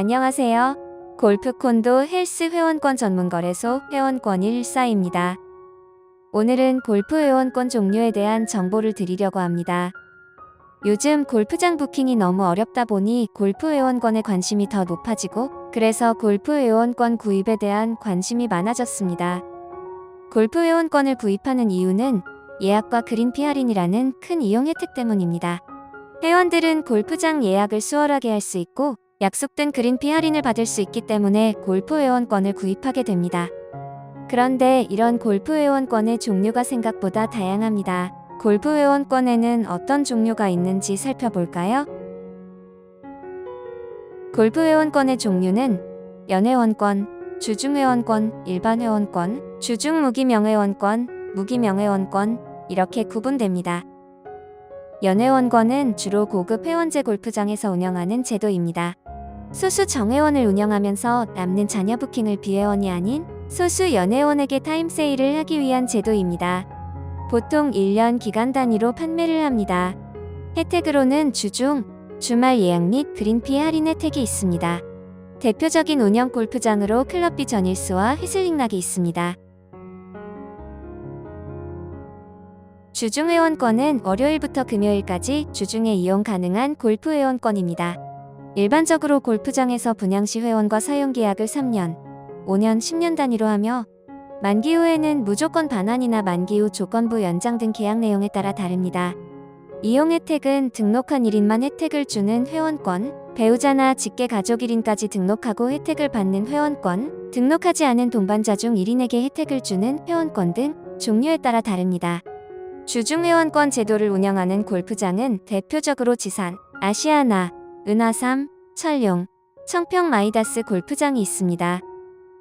안녕하세요. 골프콘도 헬스 회원권 전문거래소 회원권 14입니다. 오늘은 골프 회원권 종류에 대한 정보를 드리려고 합니다. 요즘 골프장 부킹이 너무 어렵다 보니 골프 회원권에 관심이 더 높아지고 그래서 골프 회원권 구입에 대한 관심이 많아졌습니다. 골프 회원권을 구입하는 이유는 예약과 그린피 할인이라는 큰 이용 혜택 때문입니다. 회원들은 골프장 예약을 수월하게 할 수 있고 약속된 그린피 할인을 받을 수 있기 때문에 골프 회원권을 구입하게 됩니다. 그런데 이런 골프 회원권의 종류가 생각보다 다양합니다. 골프 회원권에는 어떤 종류가 있는지 살펴볼까요? 골프 회원권의 종류는 연회원권, 주중회원권, 일반회원권, 주중무기명회원권, 무기명회원권 이렇게 구분됩니다. 연회원권은 주로 고급 회원제 골프장에서 운영하는 제도입니다. 소수 정회원을 운영하면서 남는 자녀 부킹을 비회원이 아닌 소수 연회원에게 타임세일을 하기 위한 제도입니다. 보통 1년 기간 단위로 판매를 합니다. 혜택으로는 주중, 주말 예약 및 그린피 할인 혜택이 있습니다. 대표적인 운영 골프장으로 클럽비 전일수와 휘슬링락이 있습니다. 주중회원권은 월요일부터 금요일까지 주중에 이용 가능한 골프 회원권입니다. 일반적으로 골프장에서 분양시 회원과 사용계약을 3년, 5년, 10년 단위로 하며 만기 후에는 무조건 반환이나 만기 후 조건부 연장 등 계약 내용에 따라 다릅니다. 이용 혜택은 등록한 1인만 혜택을 주는 회원권, 배우자나 직계 가족 1인까지 등록하고 혜택을 받는 회원권, 등록하지 않은 동반자 중 1인에게 혜택을 주는 회원권 등 종류에 따라 다릅니다. 주중회원권 제도를 운영하는 골프장은 대표적으로 지산, 아시아나, 은하삼, 철룡, 청평 마이다스 골프장이 있습니다.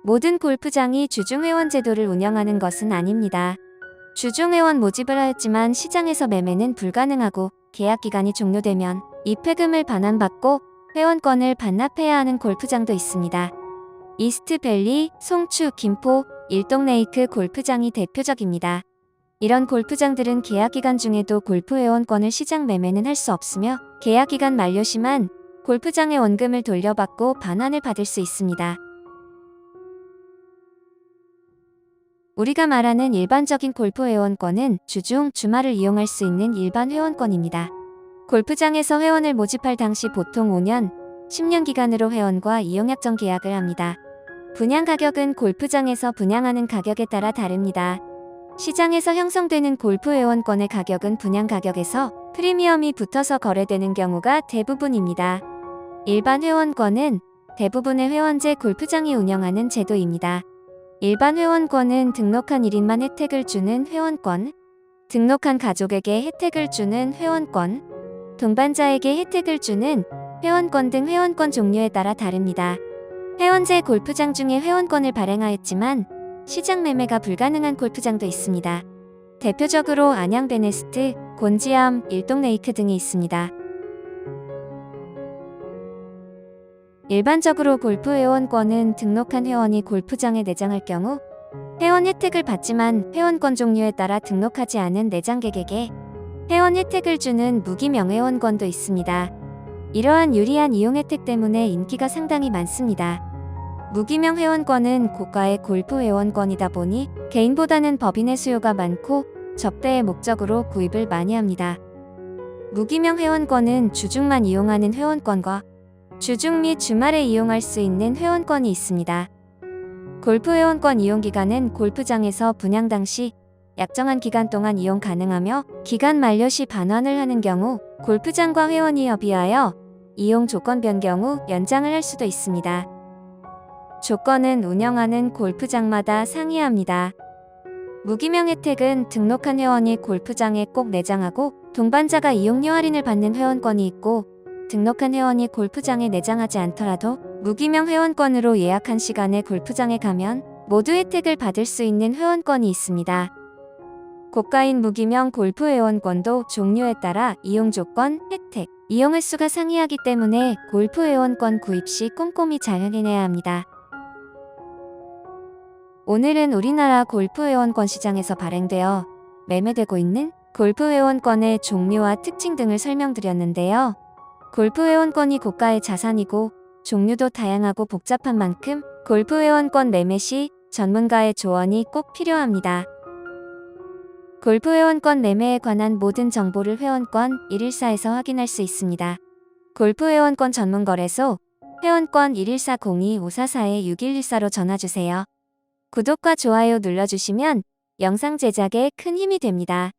모든 골프장이 주중회원 제도를 운영하는 것은 아닙니다. 주중회원 모집을 하였지만 시장에서 매매는 불가능하고 계약기간이 종료되면 입회금을 반환받고 회원권을 반납해야 하는 골프장도 있습니다. 이스트밸리, 송추, 김포, 일동레이크 골프장이 대표적입니다. 이런 골프장들은 계약기간 중에도 골프 회원권을 시장 매매는 할 수 없으며 계약기간 만료 시만 골프장의 원금을 돌려받고 반환을 받을 수 있습니다. 우리가 말하는 일반적인 골프 회원권은 주중, 주말을 이용할 수 있는 일반 회원권입니다. 골프장에서 회원을 모집할 당시 보통 5년, 10년 기간으로 회원과 이용약정 계약을 합니다. 분양 가격은 골프장에서 분양하는 가격에 따라 다릅니다. 시장에서 형성되는 골프 회원권의 가격은 분양 가격에서 프리미엄이 붙어서 거래되는 경우가 대부분입니다. 일반 회원권은 대부분의 회원제 골프장이 운영하는 제도입니다. 일반 회원권은 등록한 1인만 혜택을 주는 회원권, 등록한 가족에게 혜택을 주는 회원권, 동반자에게 혜택을 주는 회원권 등 회원권 종류에 따라 다릅니다. 회원제 골프장 중에 회원권을 발행하였지만 시장 매매가 불가능한 골프장도 있습니다. 대표적으로 안양 베네스트, 곤지암, 일동레이크 등이 있습니다. 일반적으로 골프 회원권은 등록한 회원이 골프장에 내장할 경우 회원 혜택을 받지만 회원권 종류에 따라 등록하지 않은 내장객에게 회원 혜택을 주는 무기명회원권도 있습니다. 이러한 유리한 이용 혜택 때문에 인기가 상당히 많습니다. 무기명 회원권은 고가의 골프 회원권이다 보니 개인보다는 법인의 수요가 많고 접대의 목적으로 구입을 많이 합니다. 무기명 회원권은 주중만 이용하는 회원권과 주중 및 주말에 이용할 수 있는 회원권이 있습니다. 골프 회원권 이용 기간은 골프장에서 분양 당시 약정한 기간 동안 이용 가능하며 기간 만료 시 반환을 하는 경우 골프장과 회원이 협의하여 이용 조건 변경 후 연장을 할 수도 있습니다. 조건은 운영하는 골프장마다 상이합니다. 무기명 혜택은 등록한 회원이 골프장에 꼭 내장하고 동반자가 이용료 할인을 받는 회원권이 있고 등록한 회원이 골프장에 내장하지 않더라도 무기명 회원권으로 예약한 시간에 골프장에 가면 모두 혜택을 받을 수 있는 회원권이 있습니다. 고가인 무기명 골프 회원권도 종류에 따라 이용 조건, 혜택, 이용 횟수가 상이하기 때문에 골프 회원권 구입 시 꼼꼼히 잘 확인해야 합니다. 오늘은 우리나라 골프 회원권 시장에서 발행되어 매매되고 있는 골프 회원권의 종류와 특징 등을 설명드렸는데요. 골프 회원권이 고가의 자산이고 종류도 다양하고 복잡한 만큼 골프 회원권 매매 시 전문가의 조언이 꼭 필요합니다. 골프 회원권 매매에 관한 모든 정보를 회원권 114에서 확인할 수 있습니다. 골프 회원권 전문 거래소 회원권 114-02-544-6114로 전화주세요. 구독과 좋아요 눌러주시면 영상 제작에 큰 힘이 됩니다.